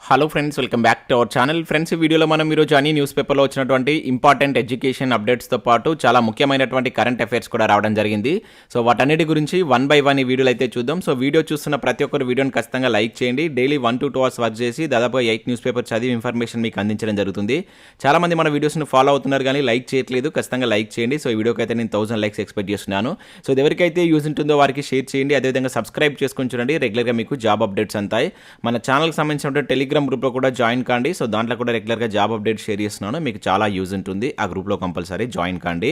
Hello friends, welcome back to our channel. Friends, ఈ వీడియోలో మనం ఈరోజు అన్ని న్యూస్ పేపర్లో వచ్చినటువంటి ఇంపార్టెంట్ ఎడ్యుకేషన్ అప్డేట్స్తో పాటు చాలా ముఖ్యమైనటువంటి కరెంట్ అఫైర్స్ కూడా రావడం జరిగింది. సో వాటన్నిటి గురించి 1 by 1 ఈ వీడియోలో అయితే చూద్దాం. సో వీడియో చూస్తున్న ప్రతి ఒక్కరు వీడియోని ఖచ్చితంగా లైక్ చేయండి. డైలీ 1 to 2 hours వర్క్ చేసి దాదాపుగా 8 న్యూస్ పేపర్ చదివి ఇన్ఫర్మేషన్ మీకు అందించడం జరుగుతుంది. చాలామంది మన వీడియోస్ని ఫాలో అవుతున్నారు కానీ లైక్ చేయట్లేదు. ఖచ్చితంగా లైక్ చేయండి. సో ఈ వీడియోకి అయితే నేను 1000 లైక్స్ ఎక్స్పెక్ట్ చేస్తున్నాను. సో ఇది ఎవరికైతే యూజ్ ఉంటుందో వారికి షేర్ చేయండి. అదేవిధంగా సబ్స్క్రైబ్ చేసుకొని చూడండి. రెగ్యులర్గా మీకు జాబ్ అప్డేట్స్ అంతాయి. మన ఛానల్కి సంబంధించిన టెలిగ్రామ్ గ్రూప్లో కూడా జాయిన్ కాండి. సో దాంట్లో కూడా రెగ్యులర్గా జాబ్ అప్డేట్ షేర్ చేస్తున్నాను. మీకు చాలా యూజ్ ఉంటుంది. ఆ గ్రూప్లో కంపల్సరీ జాయిన్ కాండి.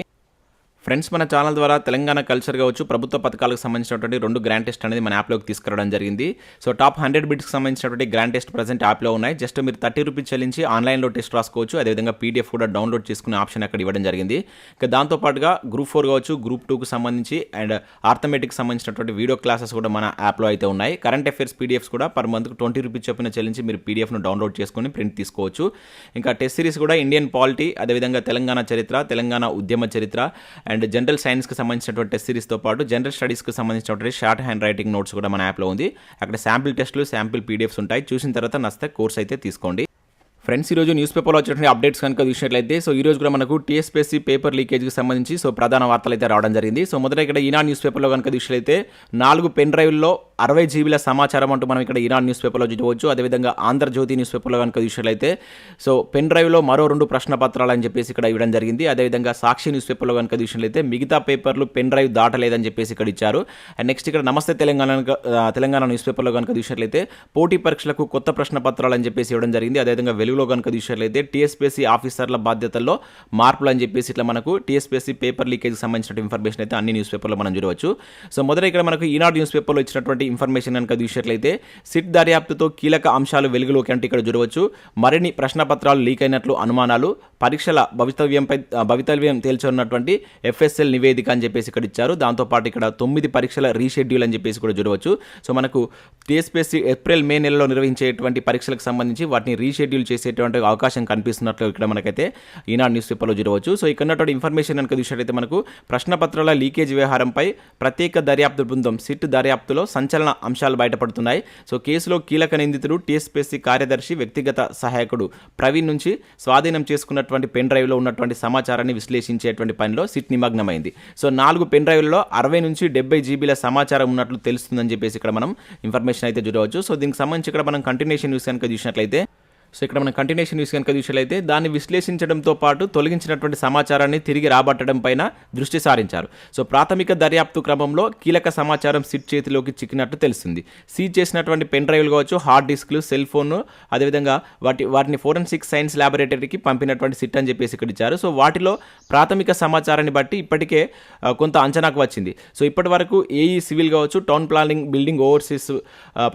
ఫ్రెండ్స్, మన ఛానల్ ద్వారా తెలంగాణ కల్చర్ కావచ్చు, ప్రభుత్వ పథకాలకు సంబంధించినటువంటి 2 గ్రాండ్ టెస్ట్ అనేది మన యాప్లోకి తీసుకురావడం జరిగింది. సో టాప్ 100 బిట్స్కి సంబంధించినటువంటి గ్రాండ్ టెస్ట్ ప్రజెంట్ యాప్లో ఉన్నాయి. జస్ట్ మీరు 30 రూపీస్ చెల్లించి ఆన్లైన్లో టెస్ట్ రాసుకోవచ్చు. అదేవిధంగా పీడిఎఫ్ కూడా డౌన్లోడ్ చేసుకునే ఆప్షన్ అక్కడ ఇవ్వడం జరిగింది. ఇక దాంతోపాటుగా గ్రూప్ 4 కావచ్చు, గ్రూప్ 2కు సంబంధించి అండ్ ఆర్థమెటిక్కి సంబంధించినటువంటి వీడియో క్లాసెస్ కూడా మన యాప్లో అయితే ఉన్నాయి. కరెంట్ అఫైర్స్ పీడిఎఫ్స్ కూడా పర్ మంత్కి 20 రూపీస్ చొప్పున చెల్లించి మీరు పీడిఎఫ్ను డౌన్లోడ్ చేసుకొని ప్రింట్ తీసుకోవచ్చు. ఇంకా టెస్ట్ సిరీస్ కూడా ఇండియన్ పాలిటీ, అదేవిధంగా తెలంగాణ చరిత్ర, తెలంగాణ ఉద్యమ చరిత్ర అండ్ జనరల్ సైన్స్ సంబంధించినటువంటి టెస్ట్ సిరీస్తో పాటు జనరల్ స్టడీస్కి సంబంధించినటువంటి షార్ట్ హ్యాండ్ రైటింగ్ నోట్స్ కూడా మన యాప్లో ఉంది. అక్కడ శాంపిల్ టెస్టులు, శాంపిల్ పీడిఎఫ్స్ ఉంటాయి. చూసిన తర్వాత నచ్చితే కోర్స్ అయితే తీసుకోండి. ఫ్రెండ్స్, ఈరోజు న్యూస్ పేపర్లో వచ్చినటువంటి అప్డేట్స్ కనుక చూసినట్లయితే సో ఈరోజు కూడా మనకు టీఎస్పీఎస్సీ పేపర్ లీకేజ్కి సంబంధించి సో ప్రధాన వార్తలు అయితే రావడం జరిగింది. సో మొదట ఇక్కడ ఈనాడు న్యూస్ పేపర్లో కనుక చూసినట్లయితే 4 పెన్ డ్రైవ్ల్లో 60 జీబీల సమాచారం అంటూ మనం ఇక్కడ ఈనాడు న్యూస్ పేపర్లో చూడవచ్చు. అదేవిధంగా ఆంధ్రజ్యోతి న్యూస్ పేపర్లో కనుక చూసినట్లయితే సో పెన్ డ్రైవ్లో మరో 2 ప్రశ్న పత్రాలు అని చెప్పేసి ఇక్కడ ఇవ్వడం జరిగింది. అదేవిధంగా సాక్షి న్యూస్ పేపర్లో కనుక చూసినట్లయితే మిగతా పేపర్లు పెన్ డ్రైవ్ దాటలేదని చెప్పేసి ఇక్కడ ఇచ్చారు. అండ్ నెక్స్ట్ ఇక్కడ నమస్తే తెలంగాణ న్యూస్ పేపర్లో కనుక చూసినట్లయితే పోటీ పరీక్షలకు కొత్త ప్రశ్న పత్రాలు అని చెప్పేసి ఇవ్వడం జరిగింది. అదేవిధంగా వెలుగులో కనుక చూసినట్లయితే టీఎస్పీఎస్సీ ఆఫీసర్ల బాధ్యతల్లో మార్పులు అని చెప్పేసి ఇట్లా మనకు టీఎస్పీఎస్సీ పేపర్ లీకేజ్కి సంబంధించిన ఇన్ఫర్మేషన్ అయితే అన్ని న్యూస్ పేపర్లో మనం చూడవచ్చు. సో మొదట ఇక్కడ మనకు ఈనాడు న్యూస్ పేపర్లో ఇచ్చినటువంటి ఇన్ఫర్మేషన్ కనుక చూసినట్లయితే సిట్ దర్యాప్తుతో కీలక అంశాలు వెలుగులోకి అంటే ఇక్కడ చూడవచ్చు. మరిన్ని ప్రశ్న పత్రాలు లీక్ అయినట్లు అనుమానాలు, పరీక్షల భవితవ్యం తేల్చనున్నటువంటి ఎఫ్ఎస్ఎల్ నివేదిక అని చెప్పేసి ఇక్కడ ఇచ్చారు. దాంతోపాటు ఇక్కడ 9 పరీక్షల రీషెడ్యూల్ అని చెప్పేసి కూడా చూడవచ్చు. సో మనకు టీఎస్పీఎస్సీ ఏప్రిల్ మే నెలలో నిర్వహించేటువంటి పరీక్షలకు సంబంధించి వాటిని రీషెడ్యూల్ చేసేటువంటి అవకాశం కనిపిస్తున్నట్లు ఇక్కడ మనకైతే ఈనాడు న్యూస్ పేపర్లో చూడవచ్చు. సో ఇక్కడ ఉన్నటువంటి ఇన్ఫర్మేషన్ కనుక చూసినట్లయితే మనకు ప్రశ్న పత్రాల లీకేజ్ వ్యవహారంపై ప్రత్యేక దర్యాప్తు బృందం సిట్ దర్యాప్తులో సంచలన అంశాలు బయటపడుతున్నాయి. సో కేసులో కీలక నిందితుడు టీఎస్పీఎస్సీ కార్యదర్శి వ్యక్తిగత సహాయకుడు ప్రవీణ్ నుంచి స్వాధీనం చేసుకున్నటువంటి పెన్ డ్రైవ్లో ఉన్నటువంటి సమాచారాన్ని విశ్లేషించేటువంటి పనిలో సిట్ నిమగ్నమైంది. సో 4 పెన్ డ్రైవ్లలో 60 నుంచి 70 జీబీల సమాచారం ఉన్నట్లు తెలుస్తుందని చెప్పేసి ఇక్కడ మనం ఇన్ఫర్మేషన్ అయితే చూడవచ్చు. సో దీనికి సంబంధించి ఇక్కడ మనం కంటిన్యూషన్ న్యూస్ కనుక చూసినట్లయితే దాన్ని విశ్లేషించడంతో పాటు తొలగించినటువంటి సమాచారాన్ని తిరిగి రాబట్టడం పైన దృష్టి సారించారు. సో ప్రాథమిక దర్యాప్తు క్రమంలో కీలక సమాచారం సిట్ చేతిలోకి చిక్కినట్టు తెలుస్తుంది. సీజ్ చేసినటువంటి పెన్ డ్రైవ్లు కావచ్చు, హార్డ్ డిస్క్లు, సెల్ ఫోన్, అదేవిధంగా వాటిని ఫోరెన్సిక్ సైన్స్ ల్యాబొరేటరీకి పంపినటువంటి సిట్ అని చెప్పేసి ఇక్కడ ఇచ్చారు. సో వాటిలో ప్రాథమిక సమాచారాన్ని బట్టి ఇప్పటికే కొంత అంచనాకు వచ్చింది. సో ఇప్పటి వరకు ఏఈ సివిల్ కావచ్చు, టౌన్ ప్లానింగ్, బిల్డింగ్ ఓవర్సీస్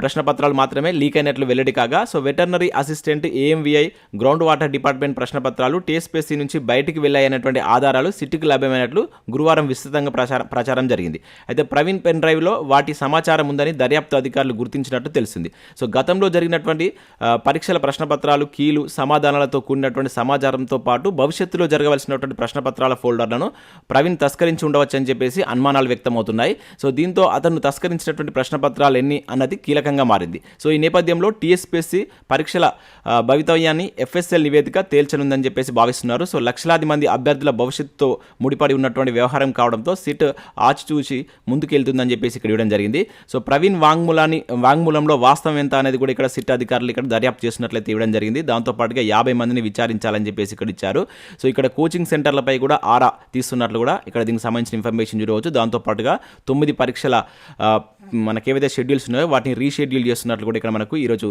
ప్రశ్న పత్రాలు మాత్రమే లీక్ అయినట్లు వెల్లడి కాగా, so veterinary assistant, AMVI, ground water department ప్రశ్న పత్రాలు టీఎస్పీఎస్సీ నుంచి బయటికి వెళ్ళాయనేటువంటి ఆధారాలు సిట్కి లభ్యమైనట్లు గురువారం విస్తృతంగా ప్రచారం జరిగింది. అయితే ప్రవీణ్ పెన్ డ్రైవ్లో వాటి సమాచారం ఉందని దర్యాప్తు అధికారులు గుర్తించినట్టు తెలిసింది. సో గతంలో జరిగినటువంటి పరీక్షల ప్రశ్న పత్రాలు, కీలు, సమాధానాలతో కూడినటువంటి సమాచారంతో పాటు భవిష్యత్తులో జరగవలసినటువంటి ప్రశ్న పత్రాల ఫోల్డర్లను ప్రవీణ్ తస్కరించి ఉండవచ్చు అని చెప్పేసి అనుమానాలు వ్యక్తమవుతున్నాయి. సో దీంతో అతను తస్కరించినటువంటి ప్రశ్న పత్రాలు ఎన్ని అన్నది కీలకంగా మారింది. సో ఈ నేపథ్యంలో టీఎస్పీఎస్సీ పరీక్షల భవితవ్యాన్ని ఎఫ్ఎస్ఎల్ నివేదిక తేల్చనుందని చెప్పేసి భావిస్తున్నారు. సో లక్షలాది మంది అభ్యర్థుల భవిష్యత్తుతో ముడిపడి ఉన్నటువంటి వ్యవహారం కావడంతో సిట్ ఆచిచూచి ముందుకెళ్తుందని చెప్పేసి ఇక్కడ ఇవ్వడం జరిగింది. సో ప్రవీణ్ వాంగ్మూలంలో వాస్తవం ఎంత అనేది కూడా ఇక్కడ సిట్ అధికారులు ఇక్కడ దర్యాప్తు చేసినట్లయితే ఇవ్వడం జరిగింది. దాంతోపాటుగా 50 మందిని విచారించాలని చెప్పేసి ఇక్కడ ఇచ్చారు. సో ఇక్కడ కోచింగ్ సెంటర్లపై కూడా ఆరా తీస్తున్నట్లు కూడా ఇక్కడ దీనికి సంబంధించిన ఇన్ఫర్మేషన్ చూడవచ్చు. దాంతోపాటుగా 9 పరీక్షల మనకి ఏవైతే షెడ్యూల్స్ ఉన్నాయో వాటిని రీషెడ్యూల్ చేస్తున్నట్లు కూడా ఇక్కడ మనకు ఈరోజు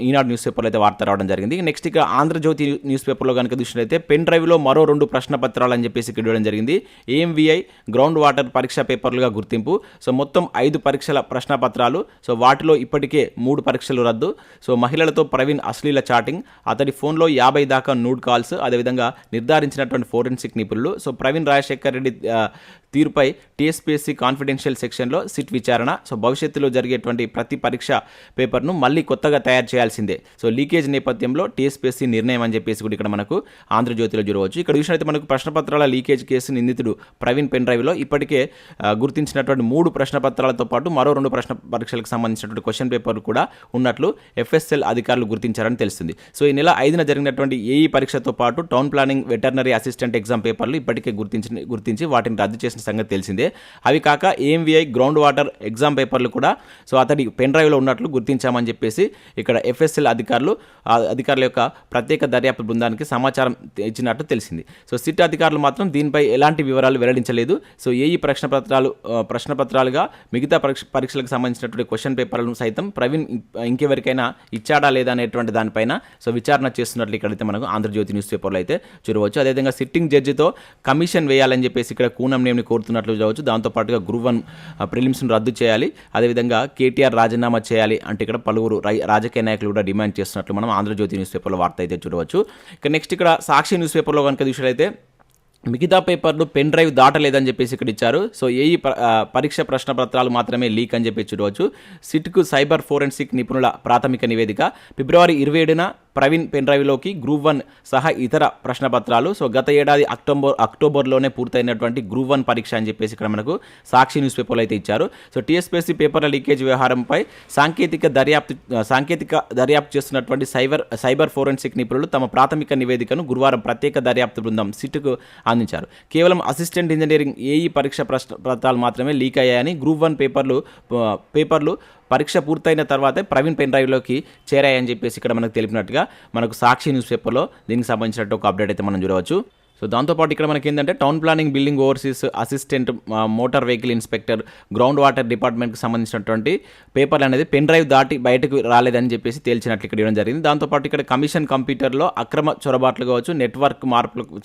ఈనాడు న్యూస్ పేపర్లో అయితే వార్త రావడం జరిగింది. నెక్స్ట్ ఇక ఆంధ్రజ్యోతి న్యూస్ పేపర్లో కనుక చూసినట్లయితే పెన్ డ్రైవ్లో మరో 2 ప్రశ్న పత్రాలు అని చెప్పేసి ఇక్కడ ఇవ్వడం జరిగింది. ఏఎంవిఐ, గ్రౌండ్ వాటర్ పరీక్ష పేపర్లుగా గుర్తింపు. సో మొత్తం 5 పరీక్షల ప్రశ్న పత్రాలు. సో వాటిలో ఇప్పటికే 3 పరీక్షలు రద్దు. సో మహిళలతో ప్రవీణ్ అశ్లీల చాటింగ్, అతడి ఫోన్లో 50 దాకా నూడ్ కాల్స్, అదేవిధంగా నిర్ధారించినటువంటి ఫోరెన్సిక్ నిపుణులు. సో ప్రవీణ్ రాజశేఖర్ రెడ్డి తీరుపై TSPSC కాన్ఫిడెన్షియల్ సెక్షన్లో సిట్ విచారణ. సో భవిష్యత్తులో జరిగేటువంటి ప్రతి పరీక్ష పేపర్ను మళ్ళీ కొత్తగా తయారు చేయాల్సిందే. సో లీకేజ్ నేపథ్యంలో TSPSC నిర్ణయం అని చెప్పేసి కూడా ఇక్కడ మనకు ఆంధ్రజ్యోతిలో చూడవచ్చు. ఇక్కడ చూసినట్లయితే మనకు ప్రశ్నపత్రాల లీకేజ్ కేసు నిందితుడు ప్రవీణ్ పెన్ డ్రైవ్లో ఇప్పటికే గుర్తించినటువంటి 3 ప్రశ్నపత్రాలతో పాటు మరో 2 ప్రశ్న పరీక్షలకు సంబంధించినటువంటి క్వశ్చన్ పేపర్లు కూడా ఉన్నట్లు FSL అధికారులు గుర్తించారని తెలుస్తుంది. సో ఈ నెల 5న జరిగినటువంటి AE పరీక్షతో పాటు town planning veterinary assistant exam పేపర్లు ఇప్పటికే గుర్తించి వాటిని రద్దు చేసిన సంగతి తెలిసిందే. అవి కాక AMVI గ్రౌండ్ వాటర్ ఎగ్జామ్ పేపర్లు కూడా సో అతడి పెన్ డ్రైవ్లో ఉన్నట్లు గుర్తించామని చెప్పేసి ఇక్కడ FSL అధికారుల యొక్క ప్రత్యేక దర్యాప్తు బృందానికి సమాచారం ఇచ్చినట్లు తెలిసింది. సో సిట్ అధికారులు మాత్రం దీనిపై ఎలాంటి వివరాలు వెల్లడించలేదు. సో AE ప్రశ్నపత్రాలుగా మిగతా పరీక్షలకు సంబంధించినటువంటి క్వశ్చన్ పేపర్లను సైతం ప్రవీణ్ ఇంకెవరికైనా ఇచ్చాడా లేదా అనేటువంటి దానిపైన సో విచారణ చేస్తున్నట్లు ఇక్కడైతే మనకు ఆంధ్రజ్యోతి న్యూస్ పేపర్లో అయితే చూడవచ్చు. అదేవిధంగా సిట్టింగ్ జడ్జితో కమిషన్ వేయాలని చెప్పేసి ఇక్కడ కూనం నేమ్ని కోరుతున్నట్లు చూడవచ్చు. దాంతోపాటుగా గ్రూప్ 1 ప్రిలిమ్స్ను రద్దు చేయాలి, అదేవిధంగా KTR రాజీనామా చేయాలి అంటే ఇక్కడ పలువురు రాజకీయ నాయకులు కూడా డిమాండ్ చేస్తున్నట్లు మనం ఆంధ్రజ్యోతి న్యూస్ పేపర్లో వార్త అయితే చూడవచ్చు. ఇక నెక్స్ట్ ఇక్కడ సాక్షి న్యూస్ పేపర్లో కనుక చూసినట్లయితే మిగతా పేపర్లు పెన్ డ్రైవ్ దాటలేదని చెప్పేసి ఇక్కడ ఇచ్చారు. సో AE పరీక్ష ప్రశ్న పత్రాలు మాత్రమే లీక్ అని చెప్పి చూడవచ్చు. సిట్కు సైబర్ ఫోరెన్సిక్ నిపుణుల ప్రాథమిక నివేదిక. ఫిబ్రవరి 27న ప్రవీణ్ పెన్ డ్రైవ్లోకి గ్రూప్ 1 సహా ఇతర ప్రశ్నపత్రాలు. సో గత ఏడాది అక్టోబర్లోనే పూర్తయినటువంటి గ్రూప్ 1 పరీక్ష అని చెప్పేసి ఇక్కడ మనకు సాక్షి న్యూస్ పేపర్లో అయితే ఇచ్చారు. సో TSPSC పేపర్ల లీకేజ్ వ్యవహారంపై సాంకేతిక దర్యాప్తు చేస్తున్నటువంటి సైబర్ ఫోరెన్సిక్ నిపుణులు తమ ప్రాథమిక నివేదికను గురువారం ప్రత్యేక దర్యాప్తు బృందం సిట్కు అందించారు. కేవలం అసిస్టెంట్ ఇంజనీరింగ్ AE పరీక్ష పత్రాలు మాత్రమే లీక్ అయ్యాయని, గ్రూప్ 1 పేపర్లు పరీక్ష పూర్తయిన తర్వాతే ప్రవీణ్ పెన్ డ్రైవ్లోకి చేరాయని చెప్పేసి ఇక్కడ మనకు తెలిపినట్టుగా మనకు సాక్షి న్యూస్ పేపర్లో దీనికి సంబంధించినట్టు ఒక అప్డేట్ అయితే మనం చూడవచ్చు. సో దాంతోపాటు ఇక్కడ మనకి ఏంటంటే town planning building overseas assistant motor vehicle inspector ground water డిపార్ట్మెంట్కి సంబంధించినటువంటి పేపర్లు అనేది పెన్ డ్రైవ్ దాటి బయటకు రాలేదని చెప్పేసి తేల్చినట్లు ఇక్కడ ఇవ్వడం జరిగింది. దాంతోపాటు ఇక్కడ కమిషన్ కంప్యూటర్లో అక్రమ చొరబాట్లు కావచ్చు, నెట్వర్క్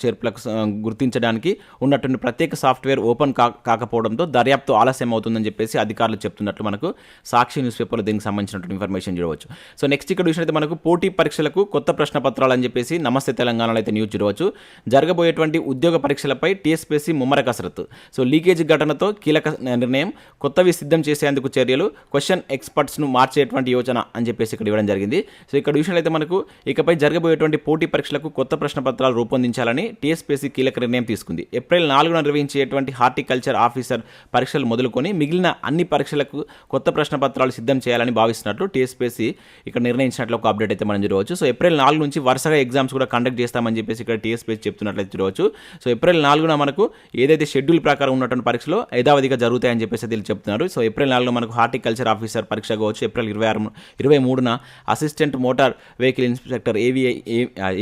చేర్పులకు గుర్తించడానికి ఉన్నటువంటి ప్రత్యేక సాఫ్ట్వేర్ ఓపెన్ కాకపోవడంతో దర్యాప్తు ఆలస్యం అవుతుందని చెప్పేసి అధికారులు చెప్తున్నట్లు మనకు సాక్షి న్యూస్ పేపర్లో దీనికి సంబంధించినటువంటి ఇన్ఫర్మేషన్ చూడవచ్చు. సో నెక్స్ట్ ఇక్కడ చూసినట్లయితే మనకు పోటీ పరీక్షలకు కొత్త ప్రశ్న పత్రాలు అని చెప్పేసి నమస్తే తెలంగాణలో అయితే న్యూస్ చూడవచ్చు. జరగబోయేటువంటి ఉద్యోగ పరీక్షలపై TSPSC ముమ్మర కసరత్తు. సో లీకేజ్ ఘటనతో కీలక నిర్ణయం, కొత్తవి సిద్ధం చేసేందుకు చర్యలు, క్వశ్చన్ ఎక్స్పర్ట్స్ను మార్చేటువంటి యోచన అని చెప్పేసి ఇక్కడ ఇవ్వడం జరిగింది. సో ఇక్కడ విషయంలో మనకు ఇకపై జరగబోయేటువంటి పోటీ పరీక్షలకు కొత్త ప్రశ్న పత్రాలు రూపొందించాలని TSPSC కీలక నిర్ణయం తీసుకుంది. ఏప్రిల్ 4న నిర్వహించేటువంటి హార్టికల్చర్ ఆఫీసర్ పరీక్షలు మొదలుకొని మిగిలిన అన్ని పరీక్షలకు కొత్త ప్రశ్న పత్రాలు సిద్ధం చేయాలని భావిస్తున్నట్లు TSPSC ఇక్కడ నిర్ణయించినట్లు ఒక అప్డేట్ అయితే మనం చూడవచ్చు. సో ఏప్రిల్ 4 నుంచి వరుసగా ఎగ్జామ్స్ కూడా కండక్ట్ చేస్తామని చెప్పేసి ఇక్కడ TSPSC చెప్తున్నట్లయితే చూడవచ్చు. సో ఏప్రిల్ 4న మనకు ఏదైతే షెడ్యూల్ ప్రకారం ఉన్నటువంటి పరీక్షలు యథావిధిగా జరుగుతాయని చెప్పేసి వీళ్ళు చెప్తున్నారు. సో ఏప్రిల్ 4న మనకు హార్టికల్చర్ ఆఫీసర్ పరీక్ష కావచ్చు, ఏప్రిల్ 23న assistant motor vehicle inspector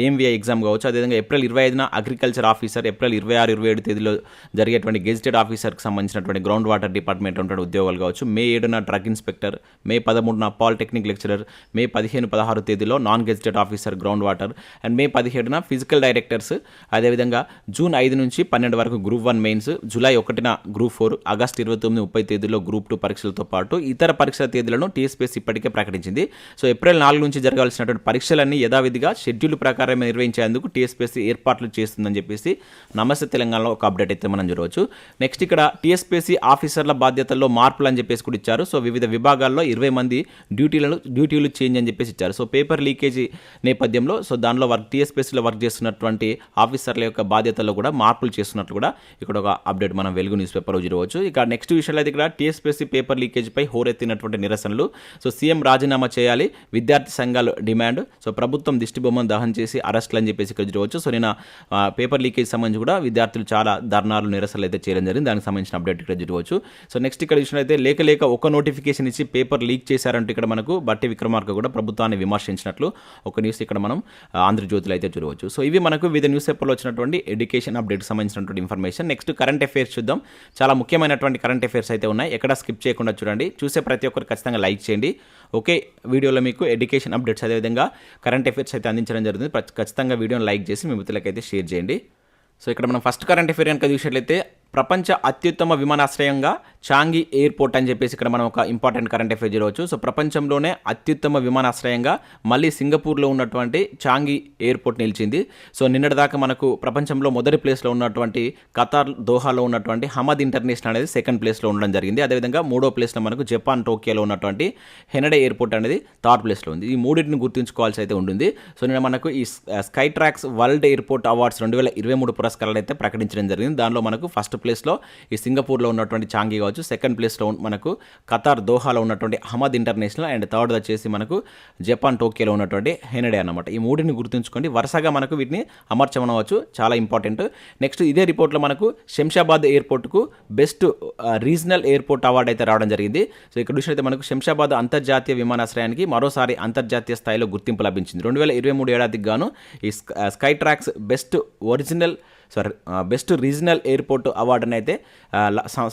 AMVI exam కావచ్చు, అదేవిధంగా ఏప్రిల్ 25న అగ్రికల్చర్ ఆఫీసర్, ఏప్రిల్ 26, 27 తేదీలో జరిగేటువంటి గెజిటెడ్ ఆఫీసర్కి సంబంధించినటువంటి గ్రౌండ్ వాటర్ డిపార్ట్మెంట్ ఉన్నటువంటి ఉద్యోగాలు కావచ్చు, మే 7న డ్రగ్ ఇన్స్పెక్టర్, మే 13న పాలిటెక్నిక్ లెక్చరర్, మే 15, 16 తేదీలో non gazetted officer ground water, and May 17న ఫిజికల్ డైరెక్టర్స్, అదేవిధంగా జూన్ 5 నుంచి 12 వరకు గ్రూప్ 1 మెయిన్స్, జూలై 1న గ్రూప్ 4, ఆగస్టు 29, 30 తేదీలో గ్రూప్ 2 పరీక్షలతో పాటు ఇతర పరీక్షల తేదీలను TSPSC ఇప్పటికే ప్రకటించింది. సో ఏప్రిల్ 4 నుంచి జరగాల్సినటువంటి పరీక్షలన్నీ యథావిధిగా షెడ్యూల్ ప్రకారమే నిర్వహించేందుకు TSPSC ఏర్పాట్లు చేస్తుందని చెప్పేసి నమస్తే తెలంగాణలో ఒక అప్డేట్ అయితే మనం చూడవచ్చు. నెక్స్ట్ ఇక్కడ TSPSC ఆఫీసర్ల బాధ్యతల్లో మార్పులు అని చెప్పేసి కూడా ఇచ్చారు. సో వివిధ విభాగాల్లో 20 మంది డ్యూటీలు చేంజ్ అని చెప్పేసి ఇచ్చారు. సో పేపర్ లీకేజీ నేపథ్యంలో సో దానిలో TSPSCలో వర్క్ చేస్తున్నటువంటి ఆఫీసర్ల యొక్క బాధ్యతల్లో కూడా మార్పులు చేస్తున్నట్లు కూడా ఇక్కడ ఒక అప్డేట్ మనం వెలుగు న్యూస్ పేపర్లో చూడవచ్చు. ఇక నెక్స్ట్ విషయంలో అయితే ఇక్కడ TSPSC పేపర్ లీకేజ్పై హోరెత్తినటువంటి నిరసనలు. సో సీఎం రాజీనామా చేయాలి, విద్యార్థి సంఘాలు డిమాండ్. సో ప్రభుత్వం దిష్టిబొమ్మను దహనం చేసి అరెస్టులు అని చెప్పేసి ఇక్కడ చూడవచ్చు. సో నేను పేపర్ లీకేజ్ సంబంధించి కూడా విద్యార్థులు చాలా ధర్నాలు నిరసనలు అయితే చేయడం జరిగింది. దానికి సంబంధించిన అప్డేట్ ఇక్కడ చూడవచ్చు. సో నెక్స్ట్ ఇక్కడ విషయంలో అయితే లేక ఒక నోటిఫికేషన్ ఇచ్చి పేపర్ లీక్ చేశారంటూ ఇక్కడ మనకు బట్టి విక్రమార్క కూడా ప్రభుత్వాన్ని విమర్శించినట్లు ఒక న్యూస్ ఇక్కడ మనం ఆంధ్రజ్యోతిలో అయితే చూడవచ్చు. సో ఇవి మనకు వివిధ న్యూస్ పేపర్లో వచ్చినటువంటి ఎడ్యుకేషన్ అప్డేట్ సంబంధించినటువంటి ఇన్ఫర్మేషన్. నెక్స్ట్ కరెంట్ అఫైర్స్ చూద్దాం. చాలా ముఖ్యమైనటువంటి కరెంట్ అఫైర్స్ అయితే ఉన్నాయి, ఎక్కడ స్కిప్ చేయకుండా చూడండి. చూసే ప్రతి ఒక్కరు ఖచ్చితంగా లైక్ చేయండి. ఓకే, వీడియోలో మీకు ఎడ్యుకేషన్ అప్డేట్స్ అదేవిధంగా కరెంట్ అఫైర్స్ అయితే అందించడం జరుగుతుంది. ఖచ్చితంగా వీడియోని లైక్ చేసి మీ మిత్రులకైతే షేర్ చేయండి. సో ఇక్కడ మనం ఫస్ట్ కరెంట్ అఫైర్ కనుక చూసినట్లయితే ప్రపంచ అత్యుత్తమ విమానాశ్రయంగా చాంగి ఎయిర్పోర్ట్ అని చెప్పేసి ఇక్కడ మనం ఒక ఇంపార్టెంట్ కరెంట్ అఫైర్ చూడవచ్చు. సో ప్రపంచంలోనే అత్యుత్తమ విమానాశ్రయంగా మళ్ళీ సింగపూర్లో ఉన్నటువంటి చాంగి ఎయిర్పోర్ట్ నిలిచింది. సో నిన్నటిదాకా మనకు ప్రపంచంలో మొదటి ప్లేస్లో ఉన్నటువంటి ఖతార్ దోహాలో ఉన్నటువంటి హమద్ ఇంటర్నేషనల్ అనేది సెకండ్ ప్లేస్లో ఉండడం జరిగింది. అదేవిధంగా మూడో ప్లేస్లో మనకు జపాన్ టోక్యోలో ఉన్నటువంటి హెనడే ఎయిర్పోర్ట్ అనేది థర్డ్ ప్లేస్లో ఉంది. ఈ మూడింటిని గుర్తుంచుకోవాల్సి అయితే ఉంటుంది. సో నిన్న మనకు ఈ sky tracks world airport awards 2023 పురస్కారాలు అయితే ప్రకటించడం జరిగింది. దానిలో మనకు ఫస్ట్ ప్లేస్లో ఈ సింగపూర్లో ఉన్నటువంటి చాంగి కావచ్చు, సెకండ్ ప్లేస్లో మనకు ఖతార్ దోహాలో ఉన్నటువంటి అహ్మద్ ఇంటర్నేషనల్, అండ్ థర్డ్ వచ్చేసి మనకు జపాన్ టోక్యోలో ఉన్నటువంటి హెనడే అన్నమాట. ఈ మూడిని గుర్తుంచుకోండి, వరుసగా మనకు వీటిని అమర్చమనవచ్చు, చాలా ఇంపార్టెంట్. నెక్స్ట్ ఇదే రిపోర్ట్లో మనకు శంషాబాద్ ఎయిర్పోర్ట్కు బెస్ట్ రీజనల్ ఎయిర్పోర్ట్ అవార్డు అయితే రావడం జరిగింది. సో ఇక్కడ చూసినట్లయితే మనకు శంషాబాద్ అంతర్జాతీయ విమానాశ్రయానికి మరోసారి అంతర్జాతీయ స్థాయిలో గుర్తింపు లభించింది. 2023 ఏడాదికి గాను ఈ sky tracks best regional airport అవార్డుని అయితే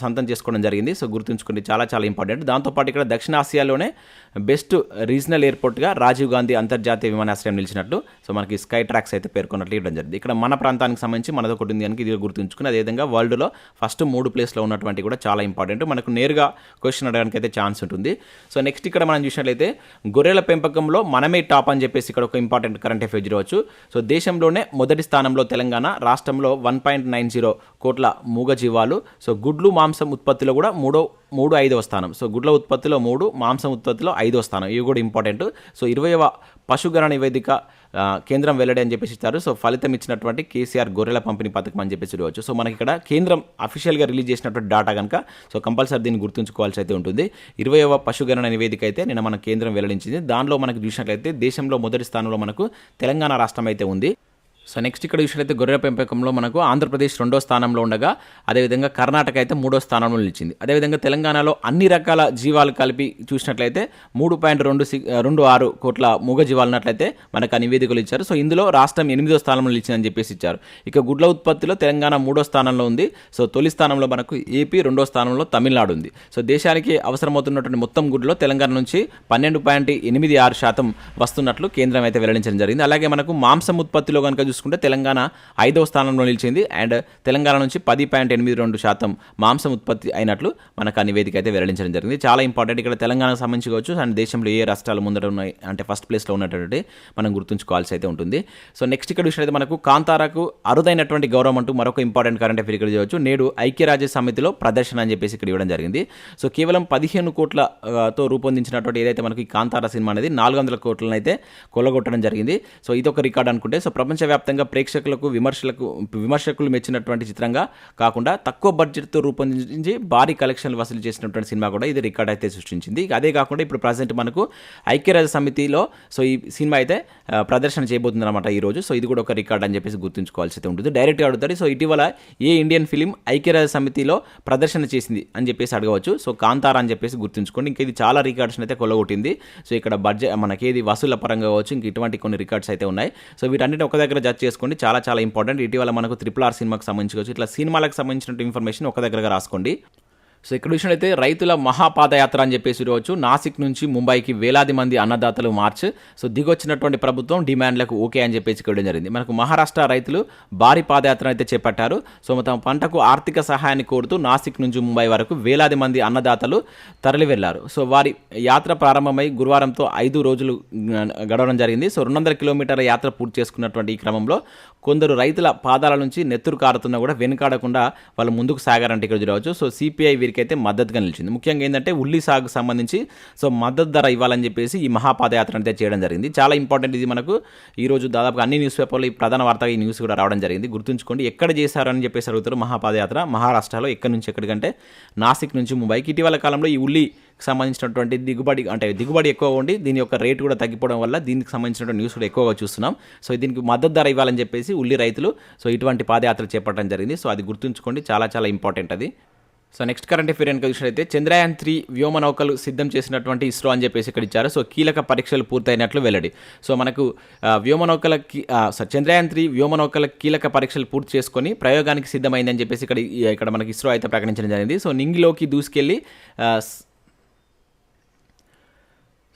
సొంతం చేసుకోవడం జరిగింది. సో గుర్తుంచుకోండి, చాలా చాలా ఇంపార్టెంట్. దాంతోపాటు ఇక్కడ దక్షిణ ఆసియాలోనే బెస్ట్ రీజనల్ ఎయిర్పోర్ట్గా రాజీవ్ గాంధీ అంతర్జాతీయ విమానాశ్రయం నిలిచినట్లు సో మనకి స్కై ట్రాక్స్ అయితే పేర్కొన్నట్లు ఇవ్వడం జరిగింది. ఇక్కడ మన ప్రాంతానికి సంబంధించి మనది ఒకటి ఉంది కనుక ఇది గుర్తుంచుకుని, అదేవిధంగా వరల్డ్లో ఫస్ట్ 3 ప్లేస్లో ఉన్నటువంటి కూడా చాలా ఇంపార్టెంట్. మనకు నేరుగా క్వశ్చన్ అడగడానికి అయితే ఛాన్స్ ఉంటుంది. సో నెక్స్ట్ ఇక్కడ మనం చూసినట్లయితే గొర్రెల పెంపకంలో మనమే టాప్ అని చెప్పేసి ఇక్కడ ఒక ఇంపార్టెంట్ కరెంట్ అఫైర్ చూడవచ్చు. సో దేశంలోనే మొదటి స్థానంలో తెలంగాణ, రాష్ట్రంలో 1.90 కోట్ల మూగజీవాలు. సో గుడ్లు మాంసం ఉత్పత్తిలో కూడా 5వ స్థానం. సో గుడ్ల ఉత్పత్తిలో 3, మాంసం ఉత్పత్తిలో 5వ స్థానం. ఇవి కూడా ఇంపార్టెంట్. సో 20వ పశుగణన నివేదిక కేంద్రం వెల్లడి అని చెప్పేసి ఇస్తారు. సో ఫలితం ఇచ్చినటువంటి కేసీఆర్ గొర్రెల పంపిణీ పథకం అని చెప్పేసి చూడవచ్చు. సో మనకి ఇక్కడ కేంద్రం అఫీషియల్గా రిలీజ్ చేసినటువంటి డాటా కనుక సో కంపల్సరీ దీన్ని గుర్తుంచుకోవాల్సి అయితే ఉంటుంది. 20వ పశుగణన నివేదిక అయితే నిన్న మన కేంద్రం వెల్లడించింది. దానిలో మనకు చూసినట్లయితే దేశంలో మొదటి స్థానంలో మనకు తెలంగాణ రాష్ట్రం అయితే ఉంది. సో నెక్స్ట్ ఇక్కడ చూసినట్లయితే గొర్రెల పెంపకంలో మనకు ఆంధ్రప్రదేశ్ 2వ స్థానంలో ఉండగా, అదేవిధంగా కర్ణాటక అయితే 3వ స్థానంలో నిలిచింది. అదేవిధంగా తెలంగాణలో అన్ని రకాల జీవాలు కలిపి చూసినట్లయితే 3.26 కోట్ల మూగ జీవాలు ఉన్నట్లయితే మనకు ఆ నివేదికలు ఇచ్చారు. సో ఇందులో రాష్ట్రం 8వ స్థానంలో నిలిచిందని చెప్పేసి ఇచ్చారు. ఇక గుడ్ల ఉత్పత్తిలో తెలంగాణ 3వ స్థానంలో ఉంది. సో తొలి స్థానంలో మనకు ఏపీ, 2వ స్థానంలో తమిళనాడు ఉంది. సో దేశానికి అవసరమవుతున్నటువంటి మొత్తం గుడ్లో తెలంగాణ నుంచి 12.86% వస్తున్నట్లు కేంద్రం అయితే వెల్లడించడం జరిగింది. అలాగే మనకు మాంసం ఉత్పత్తిలో కనుక చూసుకుంటే తెలంగాణ 5వ స్థానంలో నిలిచింది. అండ్ తెలంగాణ నుంచి 10.82% మాంసం ఉత్పత్తి అయినట్లు మనకు ఆ నివేదిక అయితే వెల్లడించడం జరిగింది. చాలా ఇంపార్టెంట్. ఇక్కడ తెలంగాణకు సంబంధించి కావచ్చు అండ్ దేశంలో ఏ రాష్ట్రాలు ముందర ఉన్నాయి అంటే ఫస్ట్ ప్లేస్లో ఉన్నటువంటి మనం గుర్తుంచుకోవాల్సి అయితే ఉంటుంది. సో నెక్స్ట్ ఇక్కడ చూసినట్లయితే మనకు కాంతారాకు అరుదైనటువంటి గౌరవం అంటూ మరొక ఇంపార్టెంట్ కరెంట్ అఫైర్ ఇక్కడ చూడవచ్చు. నేడు ఐక్యరాజ్య సమితిలో ప్రదర్శన అని చెప్పేసి ఇక్కడ ఇవ్వడం జరిగింది. సో కేవలం 15 కోట్లతో రూపొందించినటువంటి ఏదైతే మనకి కాంతారా సినిమా అనేది 400 కోట్లను అయితే కొల్లగొట్టడం జరిగింది. సో ఇది ఒక రికార్డ్ అనుకుంటే సో ప్రపంచవ్యాప్తంగా ప్రేక్షకులకు విమర్శకులు మెచ్చినటువంటి చిత్రంగా కాకుండా తక్కువ బడ్జెట్తో రూపొందించి భారీ కలెక్షన్లు వసూలు చేసినటువంటి సినిమా కూడా ఇది రికార్డ్ అయితే సృష్టించింది. అదే కాకుండా ఇప్పుడు ప్రజెంట్ మనకు ఐక్యరాజ్య సమితిలో సో ఈ సినిమా అయితే ప్రదర్శన చేయబోతుంది అనమాట ఈరోజు. సో ఇది కూడా ఒక రికార్డ్ అని చెప్పేసి గుర్తుంచుకోవాల్సి అయితే ఉంటుంది. డైరెక్ట్గా అడుగుతారు. సో ఇటీవల ఏ ఇండియన్ ఫిలిం ఐక్యరాజ్య సమితిలో ప్రదర్శన చేసింది అని చెప్పేసి అడగవచ్చు. సో కాంతారా అని చెప్పేసి గుర్తుంచుకోండి. ఇంకా ఇది చాలా రికార్డ్స్ అయితే కొల్లగొట్టింది. సో ఇక్కడ బడ్జెట్ మనకేది వసూళ్ల పరంగా కావచ్చు, ఇంక ఇటువంటి కొన్ని రికార్డ్స్ అయితే ఉన్నాయి. సో వీటన్నిటి ఒక దగ్గర జడ్జ్ చేసుకోండి, చాలా చాలా ఇంపార్టెంట్. ఇటీవల మనకు RRR సినిమాకి సంబంధించి ఇట్లా సినిమాలకు సంబంధించిన ఇన్ఫర్మేషన్ ఒక దగ్గరగా రాసుకోండి. సో ఇక్కడ చూసినట్లయితే రైతుల మహాపాదయాత్ర అని చెప్పేసి చూడవచ్చు. నాసిక్ నుంచి ముంబైకి వేలాది మంది అన్నదాతలు మార్చ్. సో దిగొచ్చినటువంటి ప్రభుత్వం డిమాండ్లకు ఓకే అని చెప్పేసి ఇవ్వడం జరిగింది. మనకు మహారాష్ట్ర రైతులు భారీ పాదయాత్ర అయితే చేపట్టారు. సో తమ పంటకు ఆర్థిక సహాయాన్ని కోరుతూ నాసిక్ నుంచి ముంబై వరకు వేలాది మంది అన్నదాతలు తరలి వెళ్లారు. సో వారి యాత్ర ప్రారంభమై గురువారంతో 5 రోజులు గడవడం జరిగింది. సో 200 కిలోమీటర్ల యాత్ర పూర్తి చేసుకున్నటువంటి ఈ క్రమంలో కొందరు రైతుల పాదాల నుంచి నెత్తురు కారుతున్నా కూడా వెనుకాడకుండా వాళ్ళు ముందుకు సాగారంటే ఇక్కడ చూడవచ్చు. సో సిపిఐ వీరికైతే మద్దతుగా నిలిచింది. ముఖ్యంగా ఏంటంటే ఉల్లి సాగు సంబంధించి సో మద్దతు ధర ఇవ్వాలని చెప్పేసి ఈ మహాపాదయాత్ర అయితే చేయడం జరిగింది. చాలా ఇంపార్టెంట్. ఇది మనకు ఈరోజు దాదాపుగా అన్ని న్యూస్ పేపర్లో ఈ ప్రధాన వార్తగా ఈ న్యూస్ కూడా రావడం జరిగింది. గుర్తుంచుకోండి. ఎక్కడ చేశారని చెప్పేసి అడుగుతారు. మహాపాదయాత్ర మహారాష్ట్రలో ఎక్కడి నుంచి ఎక్కడికంటే నాసిక్ నుంచి ముంబైకి. ఇటీవల కాలంలో ఈ ఉల్లి సంబంధించినటువంటి దిగుబడి ఎక్కువగా ఉండి దీని యొక్క రేటు కూడా తగ్గిపోవడం వల్ల దీనికి సంబంధించినటువంటి న్యూస్ కూడా ఎక్కువగా చూస్తున్నాం. సో దీనికి మద్దతు ధర ఇవ్వాలని చెప్పేసి ఉల్లి రైతులు సో ఇటువంటి పాదయాత్ర చేపట్టడం జరిగింది. సో అది గుర్తుంచుకోండి, చాలా చాలా ఇంపార్టెంట్ అది. సో నెక్స్ట్ కరెంట్ అఫైర్ కనుక చూసినట్లయితే చంద్రయాన్ 3 వ్యోమనౌకలు సిద్ధం చేసినటువంటి ఇస్రో అని చెప్పేసి ఇక్కడ ఇచ్చారు. సో కీలక పరీక్షలు పూర్తయినట్లు వెల్లడి. సో మనకు చంద్రయాన్ 3 వ్యోమనౌకల కీలక పరీక్షలు పూర్తి చేసుకొని ప్రయోగానికి సిద్ధమైందని చెప్పేసి ఇక్కడ మనకి ఇస్రో అయితే ప్రకటించడం జరిగింది. సో నింగిలోకి దూసుకెళ్ళి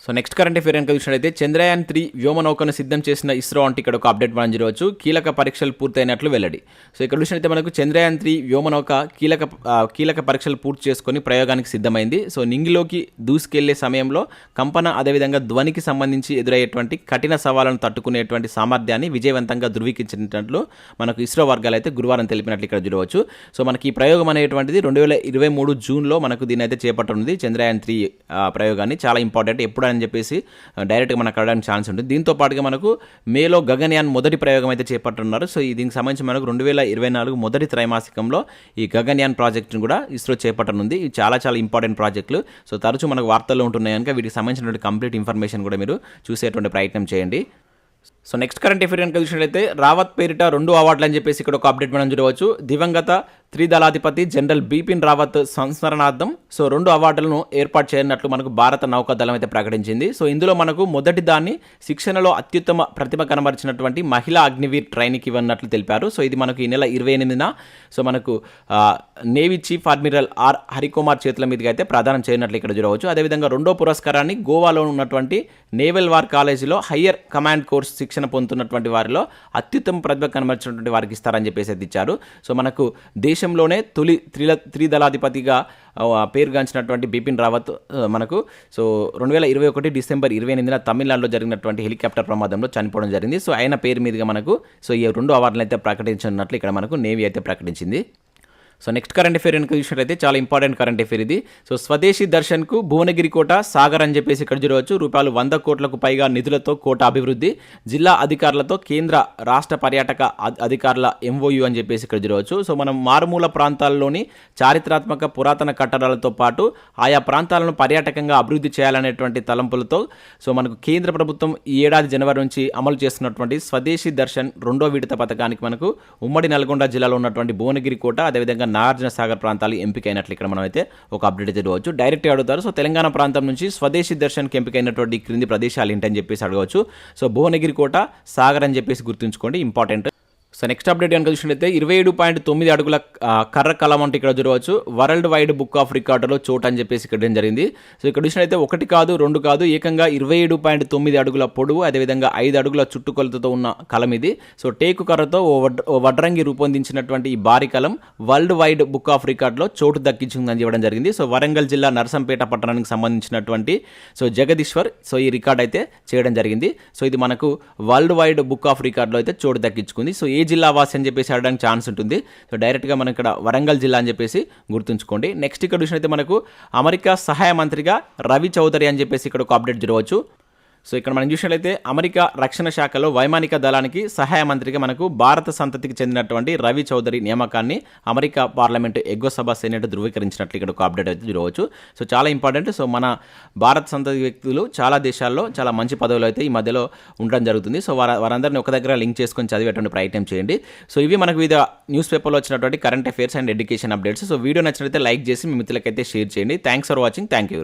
సో నెక్స్ట్ కరెంట్ అఫేర్ కనుక చూసినట్లయితే చంద్రయాన్ 3 వ్యోమనౌకను సిద్ధం చేసిన ఇస్రో అంటే ఇక్కడ ఒక అప్డేట్ మనం చూడవచ్చు. కీలక పరీక్షలు పూర్తయినట్లు వెల్లడి. సో ఇక్కడ చూసినట్లయితే మనకు చంద్రయాన్ 3 వ్యోమనౌక కీలక పరీక్షలు పూర్తి చేసుకొని ప్రయోగానికి సిద్ధమైంది. సో నింగిలోకి దూసుకెళ్లే సమయంలో కంపన అదేవిధంగా ధ్వనికి సంబంధించి ఎదురయ్యేటువంటి కఠిన సవాళ్లను తట్టుకునేటువంటి సామర్థ్యాన్ని విజయవంతంగా ధృవీకరించినట్లు మనకు ఇస్రో వర్గాలు అయితే గురువారం తెలిపినట్లు ఇక్కడ చూడవచ్చు. సో మనకి ఈ ప్రయోగం అనేటువంటిది 2023 జూన్లో మనకు దీని అయితే చేపట్టనుంది. చంద్రయాన్ 3 ప్రయోగాన్ని చాలా ఇంపార్టెంట్ ఎప్పుడు అని చెప్పేసి డైరెక్ట్గా మనకు అడగడానికి ఛాన్స్ ఉంటుంది. దీంతో పాటుగా మనకు మేలో గగన్యాన్ మొదటి ప్రయోగం అయితే చేపట్టున్నారు. సో దీనికి సంబంధించి మనకు 2024 మొదటి త్రైమాసికంలో ఈ గగన్యాన్ ప్రాజెక్టును కూడా ఇస్రో చేపట్టనుంది. ఇవి చాలా ఇంపార్టెంట్ ప్రాజెక్టులు. సో తరచూ మనకు వార్తల్లో ఉంటున్నాయి కనుక వీటికి సంబంధించినటువంటి కంప్లీట్ ఇన్ఫర్మేషన్ కూడా మీరు చూసేటువంటి ప్రయత్నం చేయండి. సో నెక్స్ట్ కరెంట్ అఫేర్ కనుక చూసినట్లయితే రావత్ పేరిట 2 అవార్డులు అని చెప్పేసి ఇక్కడ ఒక అప్డేట్ మనం చూడవచ్చు. దివంగత త్రిదళాధిపతి జనరల్ బిపిన్ రావత్ సంస్మరణార్థం 2 అవార్డులను ఏర్పాటు చేయనున్నట్లు మనకు భారత నౌకాదళం అయితే ప్రకటించింది. సో ఇందులో మనకు మొదటి దాన్ని శిక్షణలో అత్యుత్తమ ప్రతిభ కనబరిచినటువంటి మహిళా అగ్నివీర్ ట్రైనీకి ఇవ్వనున్నట్లు తెలిపారు. సో ఇది మనకు ఈ నెల 28న సో మనకు navy chief admiral R Harikumar చేతుల మీదుగా అయితే ప్రదానం చేయనున్నట్లు ఇక్కడ చూడవచ్చు. అదేవిధంగా 2వ పురస్కారాన్ని గోవాలో ఉన్నటువంటి నేవల్ వార్ కాలేజీలో హయ్యర్ కమాండ్ కోర్స్ శిక్షణ పొందుతున్నటువంటి వారిలో అత్యుత్తమ ప్రతిభ కనబరిచినటువంటి వారికి ఇస్తారని చెప్పేసి ఇచ్చారు. సో మనకు దేశంలోనే తొలి త్రిదళాధిపతిగా పేరుగాంచినటువంటి బిపిన్ రావత్ మనకు 2021 డిసెంబర్ 28న తమిళనాడులో జరిగినటువంటి హెలికాప్టర్ ప్రమాదంలో చనిపోవడం జరిగింది. సో ఆయన పేరు మీదుగా మనకు ఈ 2 అవార్డులను అయితే ప్రకటించినట్లు ఇక్కడ మనకు నేవీ అయితే ప్రకటించింది. సో నెక్స్ట్ కరెంట్ అఫేర్ కనుక చూసినట్లయితే చాలా ఇంపార్టెంట్ కరెంట్ అఫేర్ ఇది. సో స్వదేశీ దర్శన్కు భువనగిరి కోట సాగర్ అని చెప్పేసి ఇక్కడ చూడవచ్చు. రూపాయలు 100 కోట్లకు పైగా నిధులతో కోట అభివృద్ధి, జిల్లా అధికారులతో కేంద్ర రాష్ట్ర పర్యాటక అధికారుల MOU అని చెప్పేసి ఇక్కడ చూడవచ్చు. సో మనం మారుమూల ప్రాంతాల్లోని చారిత్రాత్మక పురాతన కట్టడాలతో పాటు ఆయా ప్రాంతాలను పర్యాటకంగా అభివృద్ధి చేయాలనేటువంటి తలంపులతో సో మనకు కేంద్ర ప్రభుత్వం ఈ ఏడాది జనవరి నుంచి అమలు చేస్తున్నటువంటి స్వదేశీ దర్శన్ 2వ విడత పథకానికి మనకు ఉమ్మడి నల్గొండ జిల్లాలో ఉన్నటువంటి భువనగిరి కోట అదేవిధంగా నాగార్జున సాగర్ ప్రాంతాలు ఎంపికైనట్లు ఇక్కడ మనం అయితే ఒక అప్డేట్ చూడవచ్చు. డైరెక్ట్గా అడుగుతారు. సో తెలంగాణ ప్రాంతం నుంచి స్వదేశీ దర్శన్కి ఎంపికైనటువంటి క్రింది ప్రదేశాలు ఏంటని చెప్పేసి అడగవచ్చు. సో భువనగిరి కోట సాగర్ అని చెప్పేసి గుర్తుంచుకోండి, ఇంపార్టెంట్. సో నెక్స్ట్ అప్డేట్ కనుక చూసినట్లయితే 27.9 అడుగుల కర్ర కలం అంటే ఇక్కడ చూడవచ్చు. వరల్డ్ వైడ్ బుక్ ఆఫ్ రికార్డులో చోటు అని చెప్పేసి ఇక్కడ జరిగింది. సో ఇక్కడ చూసినట్లయితే 1 కాదు 2 కాదు ఏకంగా 27.9 అడుగుల పొడవు అదేవిధంగా 5 అడుగుల చుట్టుకొలతతో ఉన్న కలం ఇది. సో టేకు కర్రతో ఓ వడ్రంగి రూపొందించినటువంటి ఈ భారీ కలం వరల్డ్ వైడ్ బుక్ ఆఫ్ రికార్డులో చోటు దక్కించిందని చెప్పడం జరిగింది. సో వరంగల్ జిల్లా నర్సంపేట పట్టణానికి సంబంధించినటువంటి జగదీశ్వర్ ఈ రికార్డ్ అయితే చేయడం జరిగింది. సో ఇది మనకు వరల్డ్ వైడ్ బుక్ ఆఫ్ రికార్డులో అయితే చోటు దక్కించుకుంది. సో ఏ జిల్లా వాసి అని చెప్పేసి అడగడానికి ఛాన్స్ ఉంటుంది. సో డైరెక్ట్గా మనం ఇక్కడ వరంగల్ జిల్లా అని చెప్పేసి గుర్తుంచుకోండి. నెక్స్ట్ ఇక్కడ చూసినట్లయితే మనకు అమెరికా సహాయ మంత్రిగా రవి చౌదరి అని చెప్పేసి ఇక్కడ ఒక అప్డేట్ చూడవచ్చు. సో ఇక్కడ మనం చూసినట్లయితే అమెరికా రక్షణ శాఖలో వైమానిక దళానికి సహాయ మంత్రిగా మనకు భారత సంతతికి చెందినటువంటి రవి చౌదరి నియామకాన్ని అమెరికా పార్లమెంటు ఎగువ సభ సెనేట్ ధృవీకరించినట్లు ఇక్కడ ఒక అప్డేట్ అయితే చూడవచ్చు. సో చాలా ఇంపార్టెంట్. సో మన భారత సంతతి వ్యక్తులు చాలా దేశాల్లో చాలా మంచి పదవులు అయితే ఈ మధ్యలో ఉండడం జరుగుతుంది. సో వారందరినీ ఒక దగ్గర లింక్ చేసుకొని చదివేటువంటి ప్రయత్నం చేయండి. సో ఇవి మనకు వివిధ న్యూస్ పేపర్లో వచ్చినటువంటి current affairs and education updates. So video నచ్చినట్లయితే లైక్ చేసి మీ మిత్రులకైతే షేర్ చేయండి. Thanks for watching. Thank you.